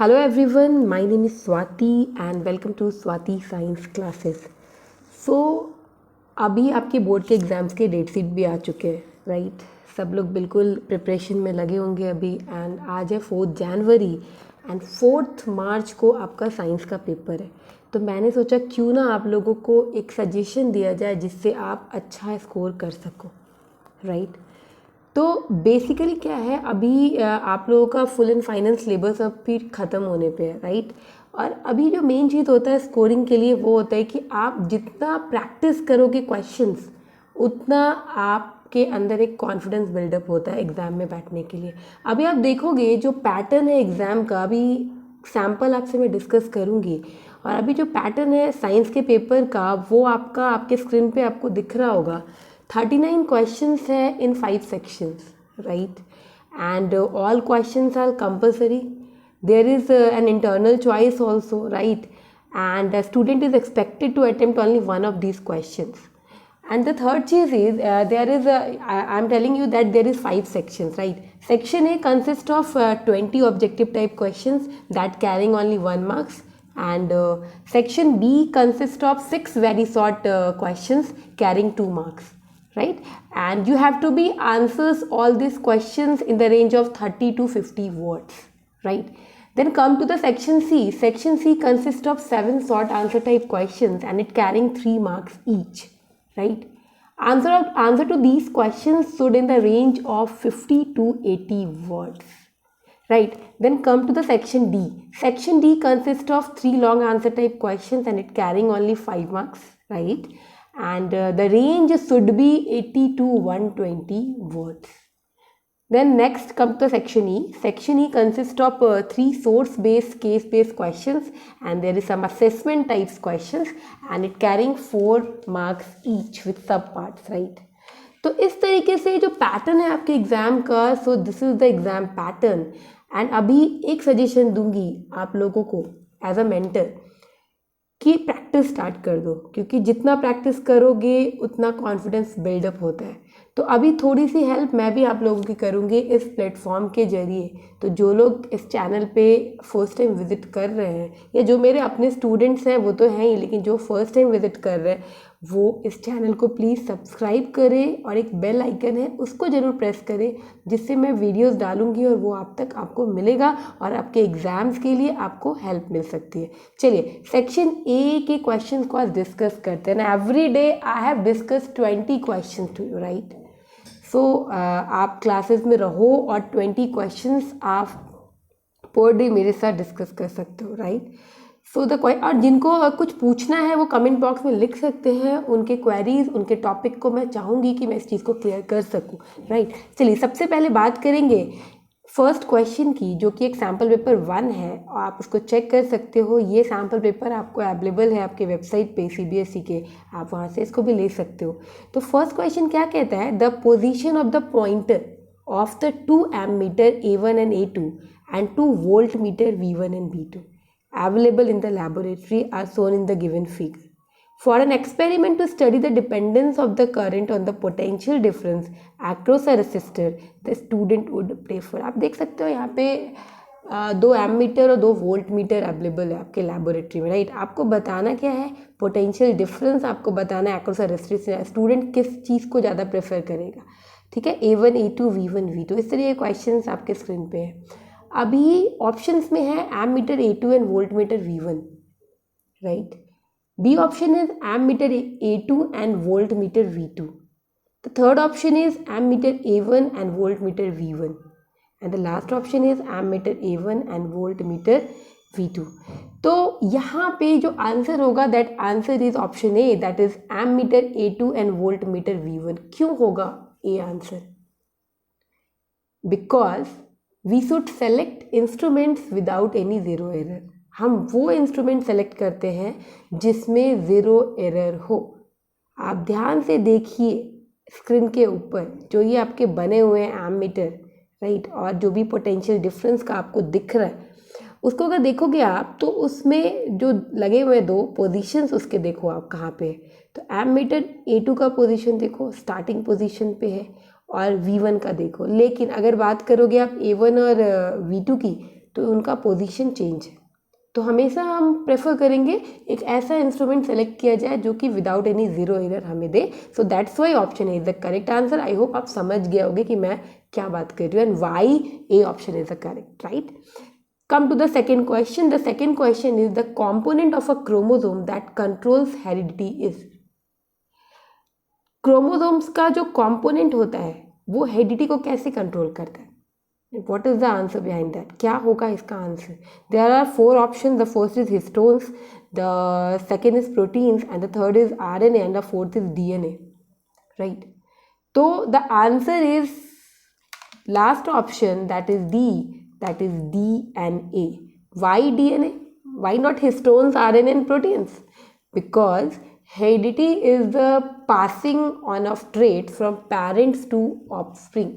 Hello everyone, my name is Swati and welcome to Swati Science Classes. So अभी आपके board के exams के date sheet भी आ चुके हैं, राइट? सब लोग बिल्कुल प्रिपरेशन में लगे होंगे अभी एंड आज है 4 जनवरी एंड 4 मार्च को आपका साइंस का पेपर है। तो मैंने सोचा क्यों ना आप लोगों को एक सजेशन दिया जाए जिससे आप अच्छा स्कोर कर सको, राइट? तो बेसिकली क्या है, अभी आप लोगों का फुल एंड फाइनल सिलेबस अब फिर ख़त्म होने पे है, राइट? और अभी जो मेन चीज़ होता है स्कोरिंग के लिए वो होता है कि आप जितना प्रैक्टिस करोगे क्वेश्चंस उतना आपके अंदर एक कॉन्फिडेंस बिल्डअप होता है एग्ज़ाम में बैठने के लिए। अभी आप देखोगे जो पैटर्न है एग्ज़ाम का, अभी सैम्पल आपसे मैं डिस्कस करूँगी और अभी जो पैटर्न है साइंस के पेपर का वो आपके स्क्रीन पे आपको दिख रहा होगा। 39 questions है in 5 sections, right? And all questions are compulsory. There is an internal choice also, right? And a student is expected to attempt only one of these questions. And the third cheese is I'm telling you that there is 5 sections, right? Section A consists of 20 objective type questions that carrying only 1 marks. And section B consists of 6 very short questions carrying 2 marks. Right, and you have to be answers all these questions in the range of 30 to 50 words, right? Then come to the section C. Section C consists of 7 short answer type questions and it carrying 3 marks each, right? Answer to these questions should in the range of 50 to 80 words, right? Then come to the section D. Section D consists of 3 long answer type questions and it carrying only 5 marks, right? And the range should be 80 to 120 words. Then next come to section E. Section E consists of 3 source-based, case-based questions and there is some assessment types questions and it carrying 4 marks each with subparts, right? तो इस तरीके से जो pattern है आपके exam का, so this is the exam pattern. And अभी एक सजेशन दूंगी आप लोगों को एज अ मेंटर कि प्रैक्टिस स्टार्ट कर दो, क्योंकि जितना प्रैक्टिस करोगे उतना कॉन्फिडेंस बिल्डअप होता है। तो अभी थोड़ी सी हेल्प मैं भी आप लोगों की करूँगी इस प्लेटफॉर्म के ज़रिए। तो जो लोग इस चैनल पे फर्स्ट टाइम विज़िट कर रहे हैं या जो मेरे अपने स्टूडेंट्स हैं वो तो हैं ही, लेकिन जो फर्स्ट टाइम विज़िट कर रहे हैं वो इस चैनल को प्लीज़ सब्सक्राइब करें और एक बेल आइकन है उसको ज़रूर प्रेस करें, जिससे मैं वीडियोस डालूंगी और वो आप तक आपको मिलेगा और आपके एग्ज़ाम्स के लिए आपको हेल्प मिल सकती है। चलिए सेक्शन ए के क्वेश्चन को आज डिस्कस करते हैं ना। Every day I have discuss 20 question to you, right? So आप क्लासेस में रहो और 20 क्वेश्चंस आप पर डे मेरे साथ डिस्कस कर सकते हो, राइट? सो और जिनको कुछ पूछना है वो कमेंट बॉक्स में लिख सकते हैं, उनके क्वेरीज उनके टॉपिक को मैं चाहूँगी कि मैं इस चीज़ को क्लियर कर सकूँ, राइट? चलिए सबसे पहले बात करेंगे फर्स्ट क्वेश्चन की, जो कि एक सैम्पल पेपर 1 है और आप उसको चेक कर सकते हो। ये सैम्पल पेपर आपको अवेलेबल है आपके वेबसाइट पे CBSE के, आप वहाँ से इसको भी ले सकते हो। तो फर्स्ट क्वेश्चन क्या कहता है, the position of the pointer of the 2 ammeter A1 and A2 and 2 voltmeter V1 and V2 available in the laboratory are shown in the given figure. For an experiment to study the dependence of the current on the potential difference across a resistor, the student would prefer. आप देख सकते हो यहाँ पे 2 ammeter और 2 volt meter available है आपके laboratory में, राइट? आपको बताना क्या है, पोटेंशियल डिफरेंस आपको बताना है एक्रॉस अ रेसिस्टर। स्टूडेंट किस चीज़ को ज़्यादा प्रेफर करेगा, ठीक है? A1 A2 V1 V2, इस तरह के क्वेश्चन आपके स्क्रीन पे है। अभी ऑप्शंस में है ammeter A2 and voltmeter V1, right? B option is ammeter A2 and voltmeter V2. The third option is ammeter A1 and voltmeter V1 and the last option is ammeter A1 and voltmeter V2. तो यहाँ पे जो answer होगा that answer is option A, that is ammeter A2 and voltmeter V1. क्यों होगा A answer? Because we should select instruments without any zero error. हम वो instrument select करते हैं जिसमें ज़ीरो एरर हो। आप ध्यान से देखिए स्क्रीन के ऊपर जो ये आपके बने हुए हैं एमीटर, राइट? और जो भी पोटेंशियल डिफरेंस का आपको दिख रहा है उसको अगर देखोगे आप तो उसमें जो लगे हुए 2 पोजीशंस उसके देखो आप कहाँ पे है। तो एमीटर A2 का पोजीशन देखो स्टार्टिंग पोजीशन पे है और V1 का देखो। लेकिन अगर बात करोगे आप A1 और V2 की तो उनका पोजीशन चेंज है। तो हमेशा हम प्रेफर करेंगे एक ऐसा इंस्ट्रूमेंट सेलेक्ट किया जाए जो कि विदाउट एनी जीरो एरर हमें दे। So that's why option A is the correct answer. I hope आप समझ गए होगे कि मैं क्या बात कर रही हूँ and why A option is the correct, right. Come to the second question. The second question is the component of a chromosome that controls heredity is. Chromosomes का जो कंपोनेंट होता है वो हेरिडिटी को कैसे कंट्रोल करता है? What is the answer behind that? क्या होगा इसका answer? There are 4 options. The first is histones, the second is proteins, and the third is RNA, and the fourth is DNA. Right? So the answer is last option, that is D. That is DNA. Why DNA? Why not histones, RNA, and proteins? Because heredity is the passing on of traits from parents to offspring.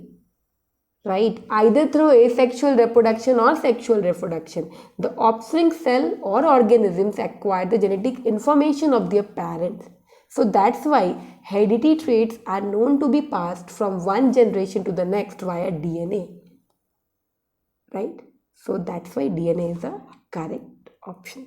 Right? Either through asexual reproduction or sexual reproduction, the offspring cell or organisms acquire the genetic information of their parents. So that's why heredity traits are known to be passed from one generation to the next via DNA. Right? So that's why DNA is the correct option.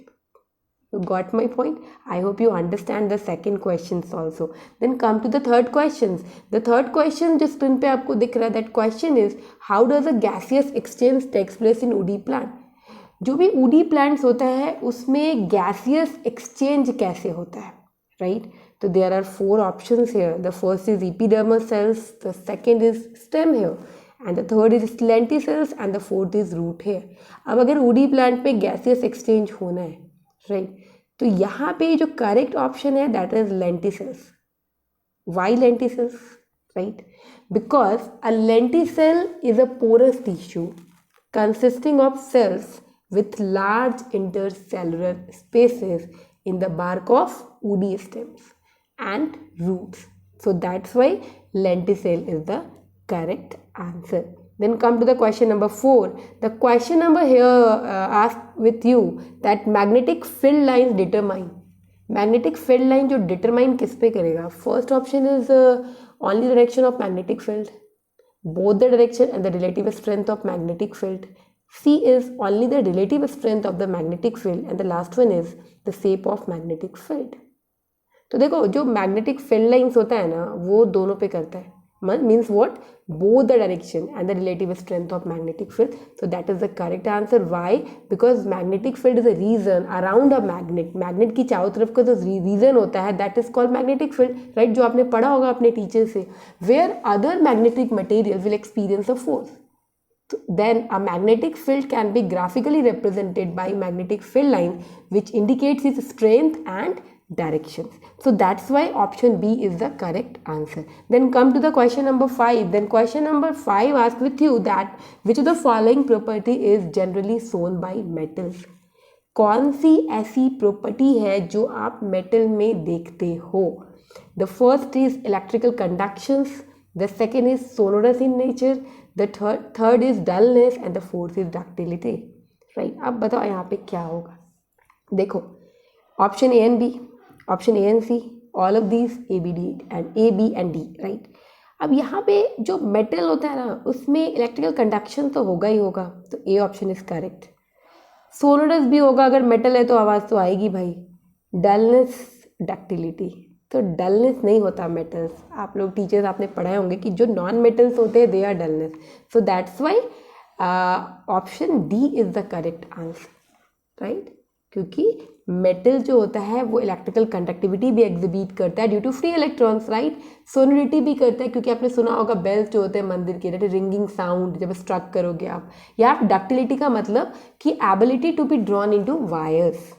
You got my point? I hope you understand the second questions also. Then come to the third questions. The third question जो screen पे आपको दिख रहा है, that question is how does a gaseous exchange takes place in woody plant? जो भी woody plants होता है उसमें gaseous exchange कैसे होता है, right? तो there are 4 options here. The first is epidermal cells, the second is stem hair, and the third is lenticels, and the fourth is root hair. अब अगर woody plant पे gaseous exchange होना है, right, तो यहाँ पे जो करेक्ट ऑप्शन है that is lenticels. Why lenticels? Right, because a lenticel is a porous tissue consisting of cells with large intercellular spaces in the bark of woody stems and roots. So that's why lenticel is the correct answer. Then come to the question number 4. The question number here asked with you that magnetic field lines determine. Magnetic field line जो determine किस पे करेगा? First option is only direction of magnetic field, both the direction and the relative strength of magnetic field. C is only the relative strength of the magnetic field, and the last one is the shape of magnetic field. तो देखो जो magnetic field lines होता है ना वो दोनों पे करता है. Means what? Both the direction and the relative strength of magnetic field. So that is the correct answer. Why? Because magnetic field is a region around a magnet. Magnet की चारों तरफ का जो region होता है that is called magnetic field, right? जो आपने पढ़ा होगा अपने टीचर से, where other magnetic material will experience a force. Then a magnetic field can be graphically represented by magnetic field line which indicates its strength and directions. So that's why option B is the correct answer. Then come to the question number 5. Then question number 5 asks with you that which of the following property is generally shown by metals? कौन सी ऐसी property है जो आप metal में देखते हो? The first is electrical conductions, the second is sonorous in nature, the third is dullness, and the fourth is ductility. Right? अब बताओ यहाँ पे क्या होगा? देखो option A and B, option A and C, all of these A B and D, right. अब यहाँ पे जो मेटल होता है ना उसमें इलेक्ट्रिकल कंडक्शन तो होगा ही होगा, तो ए ऑप्शन इज करेक्ट. सोनोरस भी होगा, अगर मेटल है तो आवाज़ तो आएगी भाई. डलनेस, डक्टिलिटी, तो डलनेस नहीं होता मेटल्स. आप लोग टीचर्स आपने पढ़ाए होंगे कि जो नॉन मेटल्स होते हैं they are dullness. So that's why option D is the correct answer, right. क्योंकि मेटल जो होता है वो इलेक्ट्रिकल कंडक्टिविटी भी एग्जिबिट करता है due to free electrons, right. Sonority भी करता है क्योंकि आपने सुना होगा बेल्स जो होते हैं मंदिर के, रिंगिंग साउंड जब स्ट्रक करोगे आप. या डक्टिलिटी का मतलब कि ability to be drawn into wires.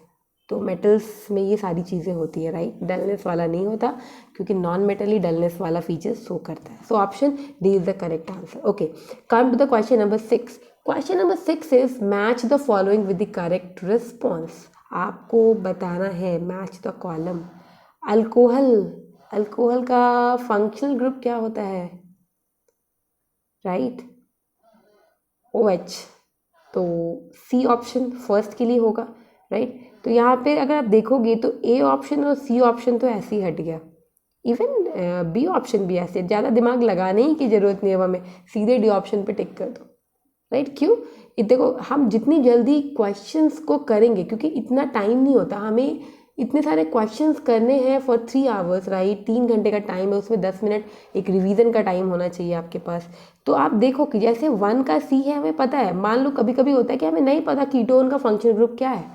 तो मेटल्स में ये सारी चीज़ें होती है, राइट. डलनेस वाला नहीं होता क्योंकि नॉन मेटल ही डलनेस वाला फीचर शो करता है. So option D is the correct answer. Okay, come to the question number 6. Question number 6 is match the following with the correct response. आपको बताना है match the column. Alcohol, alcohol का functional group क्या होता है, right, OH. तो C option first के लिए होगा, राइट. तो यहाँ पे अगर आप देखोगे तो ए ऑप्शन और सी ऑप्शन तो ऐसे ही हट गया. इवन बी ऑप्शन भी ऐसे, ज़्यादा दिमाग लगाने ही की ज़रूरत नहीं है हमें, सीधे डी ऑप्शन पे टिक कर दो, राइट. क्यों? देखो हम जितनी जल्दी क्वेश्चंस को करेंगे, क्योंकि इतना टाइम नहीं होता, हमें इतने सारे क्वेश्चंस करने हैं फॉर 3 आवर्स, राइट। 3 घंटे का टाइम है, उसमें 10 मिनट एक रिवीजन का टाइम होना चाहिए आपके पास। तो आप देखो कि जैसे 1 का सी है, हमें पता है। मान लो कभी कभी होता है कि हमें नहीं पता कीटोन का फंक्शनल ग्रुप क्या है,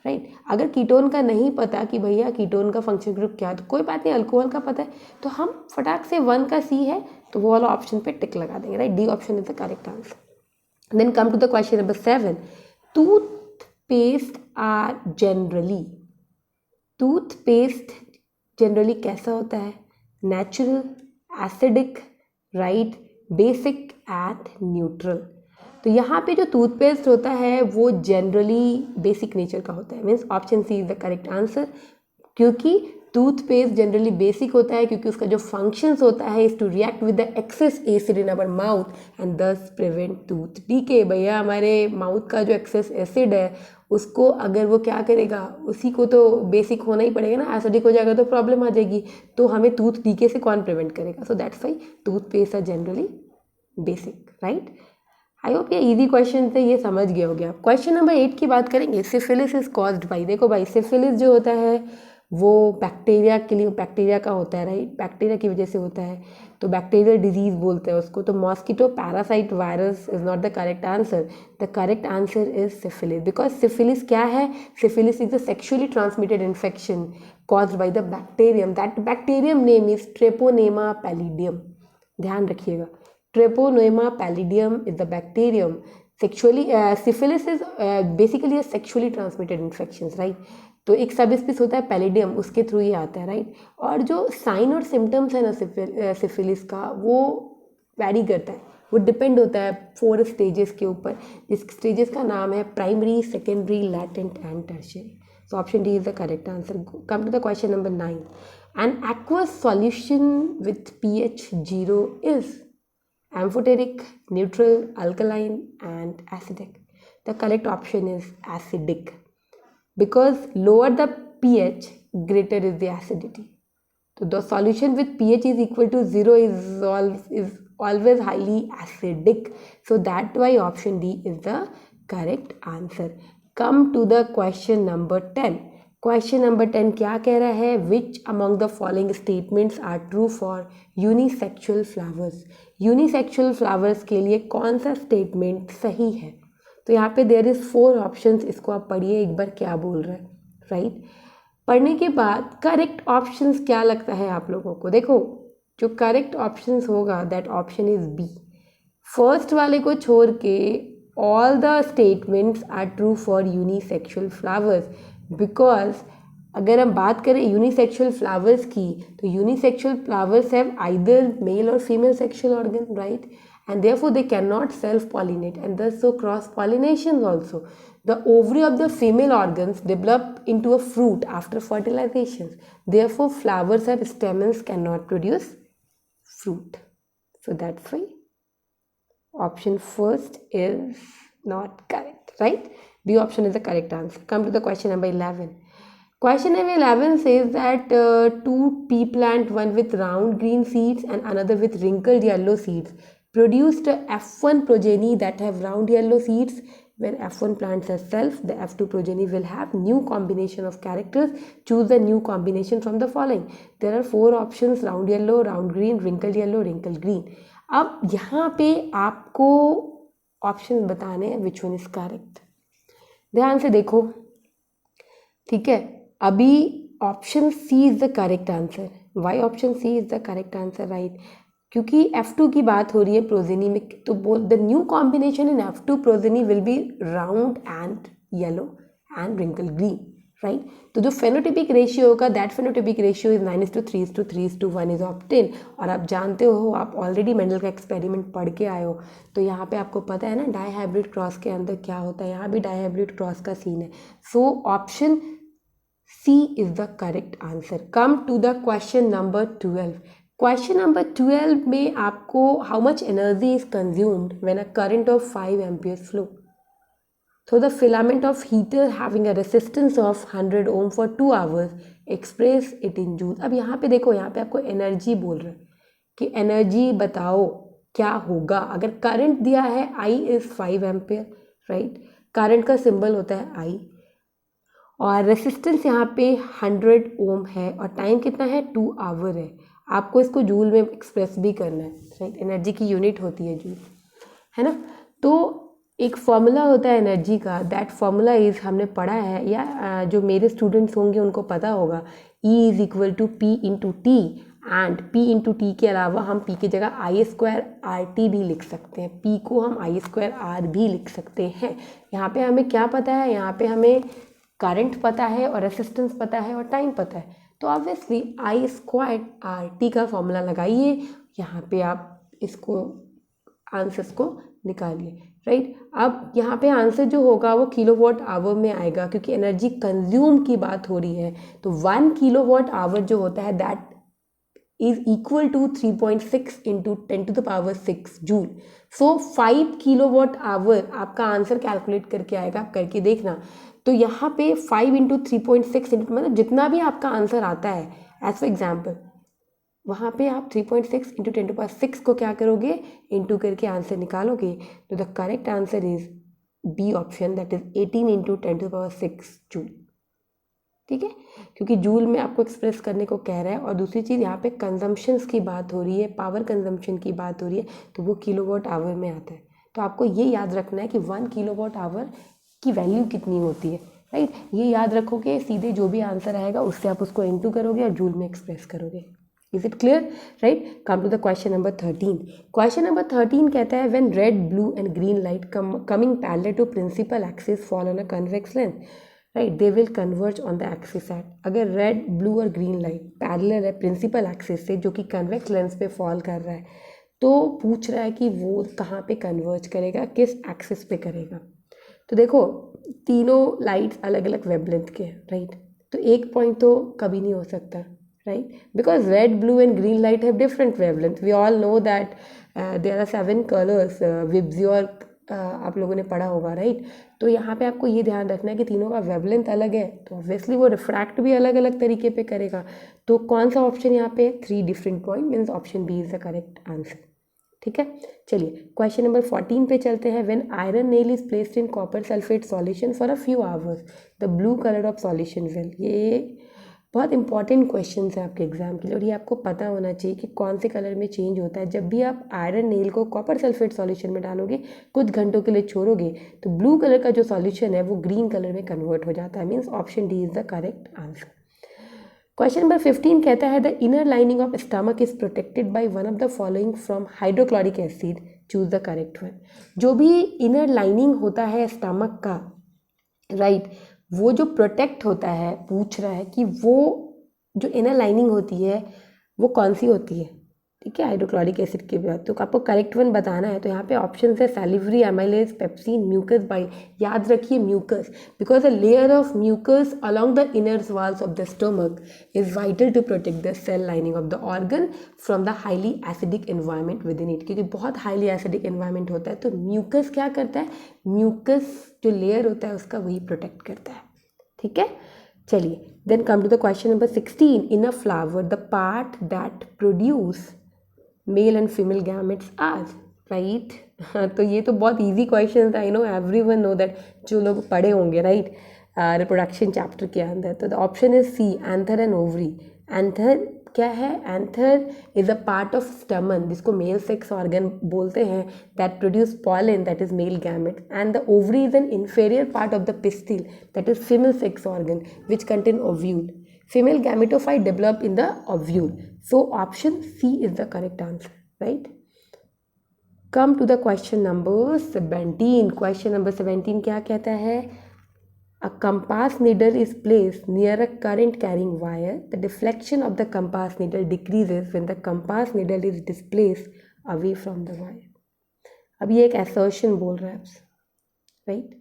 राइट। अगर कीटोन का नहीं पता कि भैया कीटोन का फंक्शनल ग्रुप क्या है, तो कोई बात नहीं, अल्कोहल का पता है, तो हम फटाक से 1 का सी है तो वो वाला ऑप्शन पे टिक लगा देंगे, right. D option is the correct answer. Then come to the question number 7. Toothpaste are toothpaste generally कैसा होता है? Natural, acidic, right, basic and neutral. तो यहाँ पे जो टूथपेस्ट होता है वो जनरली बेसिक नेचर का होता है, means option C is the correct answer. क्योंकि टूथपेस्ट जनरली बेसिक होता है, क्योंकि उसका जो फंक्शंस होता है is to react with the excess acid in our mouth and thus prevent tooth decay. भैया हमारे माउथ का जो एक्सेस एसिड है उसको अगर वो क्या करेगा, उसी को तो बेसिक होना ही पड़ेगा ना, एसिडिक हो जाएगा तो प्रॉब्लम आ जाएगी, तो हमें टूथ डीके से कौन प्रिवेंट करेगा। So that's why toothpaste are generally basic, right. I hope ये इजी क्वेश्चन थे, ये समझ गए होगे आप। क्वेश्चन नंबर 8 की बात करेंगे। सिफिलिस इज कॉज्ड बाई, देखो भाई सिफिलिस जो होता है वो बैक्टीरिया के लिए, बैक्टीरिया का होता है, राइट, बैक्टीरिया की वजह से होता है, तो बैक्टीरियल डिजीज बोलते हैं उसको। तो mosquito parasite virus is not the correct answer. The correct answer is syphilis, because syphilis क्या है? Syphilis is a sexually transmitted infection caused by the bacterium, that bacterium name is Treponema palladium. ध्यान रखिएगा, Treponema palladium is the bacterium. Sexually syphilis is basically a sexually transmitted infection, right. तो एक सब स्पीस होता है palladium, उसके through ही आता है, राइट। और जो साइन और सिम्टम्स है ना सिफिलिस का, वो वैरी करता है, वो डिपेंड होता है 4 स्टेजेस के ऊपर, जिस स्टेजेस का नाम है primary, secondary, latent and tertiary. So option D is the correct answer. Come to the question number 9. An aqueous solution with pH 0 is amphoteric, neutral, alkaline and acidic. The correct option is acidic, because lower the pH, greater is the acidity. So the solution with pH is equal to 0 is always highly acidic. So that why option D is the correct answer. Come to the question number 10. Question number 10 क्या कह रहा है? Which among the following statements are true for unisexual flowers. Unisexual flowers के लिए कौन सा statement सही है? तो यहाँ पे देयर इज 4 ऑप्शंस, इसको आप पढ़िए एक बार क्या बोल रहा है, राइट। पढ़ने के बाद करेक्ट ऑप्शंस क्या लगता है आप लोगों को? देखो जो करेक्ट ऑप्शंस होगा that option is B. First वाले को छोड़ के all the statements are true for unisexual flowers, because अगर हम बात करें यूनिसेक्सुअल फ्लावर्स की, तो unisexual flowers have either male और female sexual organ, right, and therefore they cannot self-pollinate and thus so cross-pollination also. The ovary of the female organs develop into a fruit after fertilization. Therefore flowers have stamens, cannot produce fruit. So that's why option first is not correct, right? B option is the correct answer. Come to the question number 11. Question number 11 says that 2 pea plant, one with round green seeds and another with wrinkled yellow seeds, produced a F1 progeny that have round yellow seeds. When F1 plants are self, the F2 progeny will have new combination of characters. Choose the new combination from the following. There are 4 options: round yellow, round green, wrinkled yellow, wrinkled green. अब यहाँ पे आपको option बताने हैं which one is correct. ध्यान से देखो, ठीक है। अभी option C is the correct answer. Why option C is the correct answer, right? क्योंकि F2 की बात हो रही है प्रोजेनी में, तो बोल the new combination in F2 progeny will be round and yellow and wrinkle green, right. तो जो फेनोटिपिक रेशियो होगा that phenotypic ratio is 9:3:3:1 is obtain. और आप जानते हो, आप ऑलरेडी मेंडल का एक्सपेरिमेंट पढ़ के आए हो, तो यहाँ पे आपको पता है ना डाई हाइब्रिड क्रॉस के अंदर क्या होता है। यहाँ भी डाई हाइब्रिड क्रॉस का सीन है। So option C is the correct answer. Come to the question number 12. Question number 12 में आपको how much energy is consumed when a current of 5 ampere flow through the filament of heater having a resistance of 100 ohm for 2 hours, express it in joule. अब यहाँ पे देखो, यहाँ पे आपको energy बोल रहा है कि एनर्जी बताओ क्या होगा अगर करंट दिया है I is 5 ampere, right. Current का सिंबल होता है आई, और रेसिस्टेंस यहाँ पे 100 ओम है, और टाइम कितना है 2 आवर है। आपको इसको जूल में एक्सप्रेस भी करना है, राइट। एनर्जी की यूनिट होती है जूल, है ना। तो एक फॉर्मूला होता है एनर्जी का, दैट फॉर्मूला इज़, हमने पढ़ा है, या जो मेरे स्टूडेंट्स होंगे उनको पता होगा, E is equal to P into T, and P into T के अलावा हम P की जगह I² RT भी लिख सकते हैं, P को हम I² R भी लिख सकते हैं। यहाँ पे हमें क्या पता है, यहाँ पे हमें करंट पता है और रेसिस्टेंस पता है और टाइम पता है, तो ऑब्वियसली I²RT का फॉर्मूला लगाइए, यहाँ पे आप इसको आंसर्स को निकालिए, राइट। अब यहाँ पे आंसर जो होगा वो किलोवाट आवर में आएगा, क्योंकि एनर्जी कंज्यूम की बात हो रही है। तो 1 किलोवाट आवर जो होता है that is equal to 3.6 into 10⁶ joule. So 5 kilowatt hour आपका आंसर कैलकुलेट करके आएगा, आप करके देखना। तो यहाँ पे 5 इंटू 3.6 इंटू, मतलब जितना भी आपका आंसर आता है, एज फॉर एग्जाम्पल वहाँ पे आप 3.6 इंटू 10⁶ को क्या करोगे, इंटू करके आंसर निकालोगे। तो the correct answer is B option, that is 18 into 10⁶ joule, ठीक है, क्योंकि जूल में आपको एक्सप्रेस करने को कह रहा है। और दूसरी चीज़, यहाँ पे कंजम्पशंस की बात हो रही है, पावर कंजम्पशन की बात हो रही है, तो वो किलोवाट आवर में आता है। तो आपको ये याद रखना है कि 1 किलोवाट आवर की वैल्यू कितनी होती है, राइट। ये याद रखोगे, सीधे जो भी आंसर आएगा उससे आप उसको इंटू करोगे और जूल में एक्सप्रेस करोगे। Is it clear, right. Come to the question number 13। Question number 13 कहता है, when red, blue and green light coming parallel to principal axis fall on a convex lens, right, they will converge on the axis at. अगर red, blue और green light parallel है principal axis से, जो कि convex lens पे fall कर रहा है, तो पूछ रहा है कि वो कहाँ पे कन्वर्ज करेगा, किस एक्सिस पे करेगा। तो देखो, तीनों लाइट्स अलग अलग वेवलेंथ के हैं, राइट। तो एक पॉइंट तो कभी नहीं हो सकता, right, because red, blue and green light have different wavelength. We all know that there are 7 colours, VIBGYOR आप लोगों ने पढ़ा होगा, राइट। तो यहाँ पे आपको ये ध्यान रखना है कि तीनों का वेवलेंथ अलग है, तो ऑब्वियसली वो रिफ्रैक्ट भी अलग अलग तरीके पे करेगा। तो कौन सा ऑप्शन यहाँ पे 3 different point, means option B is the correct answer, ठीक है। चलिए क्वेश्चन नंबर 14 पे चलते हैं। When iron nail is placed in copper sulphate solution for a few hours, the blue colour of solution will. ये बहुत इंपॉर्टेंट क्वेश्चन है आपके एग्जाम के लिए, और ये आपको पता होना चाहिए कि कौन से कलर में चेंज होता है। जब भी आप आयरन नेल को कॉपर सल्फेट सॉल्यूशन में डालोगे, कुछ घंटों के लिए छोड़ोगे, तो ब्लू कलर का जो सॉल्यूशन है वो ग्रीन कलर में कन्वर्ट हो जाता है, means option D is the correct answer. Question number 15 कहता है, the inner lining of stomach is protected by one of the following from hydrochloric acid, choose the correct one. जो भी inner lining होता है stomach का, right, वो जो protect होता है, पूछ रहा है कि वो जो इनर लाइनिंग होती है वो कौन सी होती है, ठीक है, हाइड्रोक्लोरिक एसिड के बाद। तो आपको करेक्ट वन बताना है। तो यहाँ पे ऑप्शन है salivary, amylase, pepsin, mucus bile. याद रखिए mucus, because a layer of mucus along the inner walls of the stomach is vital to protect the cell lining of the organ from the highly acidic environment within it, क्योंकि बहुत highly acidic environment होता है। तो mucus क्या करता है, mucus जो layer होता है उसका वही प्रोटेक्ट करता है, ठीक है। चलिए then come to the question number 16। In a flower the part that produce male and female gametes are, right. तो ये तो बहुत इजी क्वेश्चन था, I know everyone know that, जो लोग पढ़े होंगे, राइट, रिप्रोडक्शन चैप्टर के अंदर। तो the option is C, anther and ovary. Anther क्या है, anther is a part of stamen, जिसको मेल सेक्स ऑर्गन बोलते हैं, that produce pollen, that is male gamete, and the ovary is an inferior part of the pistil, that is female sex organ which contain ovule. Female gametophyte develop in the ovule. So option C is the correct answer, right? Come to the question number 17. Question number 17 क्या कहता है? A compass needle is placed near a current carrying wire. The deflection of the compass needle decreases when the compass needle is displaced away from the wire. अब ये एक assertion बोल रहा है आपसे, right?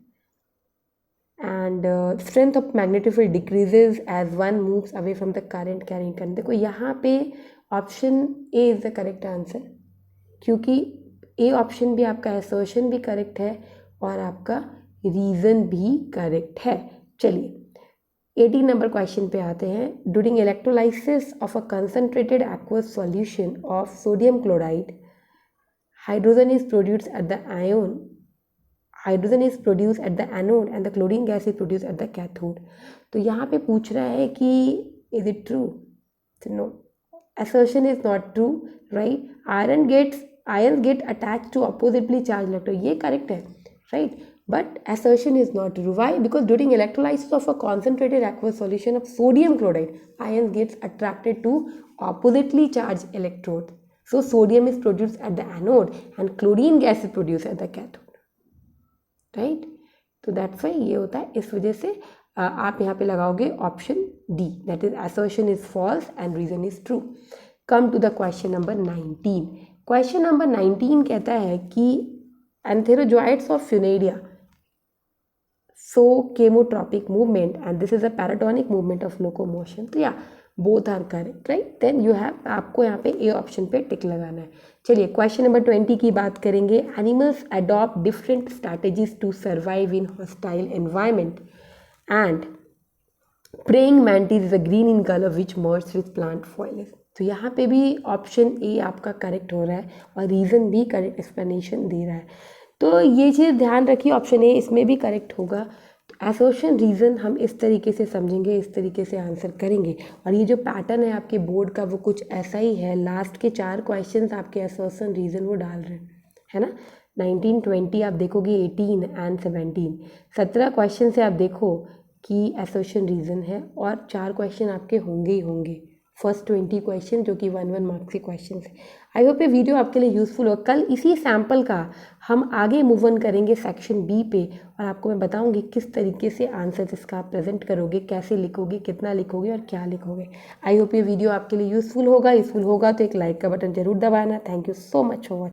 And strength of magnetic field decreases as one moves away from the current carrying current. देखो यहाँ पे option A is the correct answer, क्योंकि ए ऑप्शन भी आपका assertion भी करेक्ट है और आपका रीज़न भी करेक्ट है। चलिए 18 नंबर क्वेश्चन पे आते हैं। During electrolysis of a concentrated aqueous solution of sodium chloride, hydrogen is produced at the ion hydrogen is produce at the anode and the chlorine gas is produce at the cathode. तो यहाँ पे पूछ रहा है कि is it true? No, assertion is not true, right? Ions get attached to oppositely charged electron, ये correct है, right? But assertion is not true. Why? Because during electrolysis of a concentrated aqueous solution of sodium chloride, ions gets attracted to oppositely charged electrode. So sodium is produced at the anode and chlorine gas is produced at the cathode, right? तो that's why ये होता है, इस वजह से आप यहाँ पे लगाओगे option D, that is assertion is false and reason is true. Come to the question number 19। Question number 19 कहता है कि antherozoids of Funaria show chemotropic movement and this is a paratonic movement of locomotion. तो या both are correct, right? Then you have, आपको यहाँ पे A option पे टिक लगाना है। चलिए क्वेश्चन नंबर 20 की बात करेंगे। Animals adopt different strategies to survive in hostile environment and praying mantis is a green in colour which merge with plant foil. तो यहाँ पे भी ऑप्शन ए आपका करेक्ट हो रहा है और रीज़न भी करेक्ट एक्सप्लेनेशन दे रहा है। तो ये चीज़ ध्यान रखिए, ऑप्शन ए इसमें भी करेक्ट होगा। एसोसिएशन रीज़न हम इस तरीके से समझेंगे, इस तरीके से आंसर करेंगे। और ये जो पैटर्न है आपके बोर्ड का वो कुछ ऐसा ही है। लास्ट के 4 क्वेश्चंस आपके एसोसिएशन रीज़न वो डाल रहे हैं, है ना। 19, 20 आप देखोगे, 18 एंड 17, 17 क्वेश्चन से आप देखो कि एसोसिएशन रीज़न है और 4 क्वेश्चन आपके होंगे ही होंगे। फर्स्ट 20 क्वेश्चन जो कि 1 मार्क्स के क्वेश्चन है। आई होप ये वीडियो आपके लिए यूज़फुल हो। कल इसी सैम्पल का हम आगे मूव ऑन करेंगे सेक्शन बी पे और आपको मैं बताऊंगी किस तरीके से आंसर इसका आप प्रेजेंट करोगे, कैसे लिखोगे, कितना लिखोगे और क्या लिखोगे। आई होप ये वीडियो आपके लिए यूज़फुल होगा तो एक लाइक का बटन जरूर दबाना। Thank you so much for watching.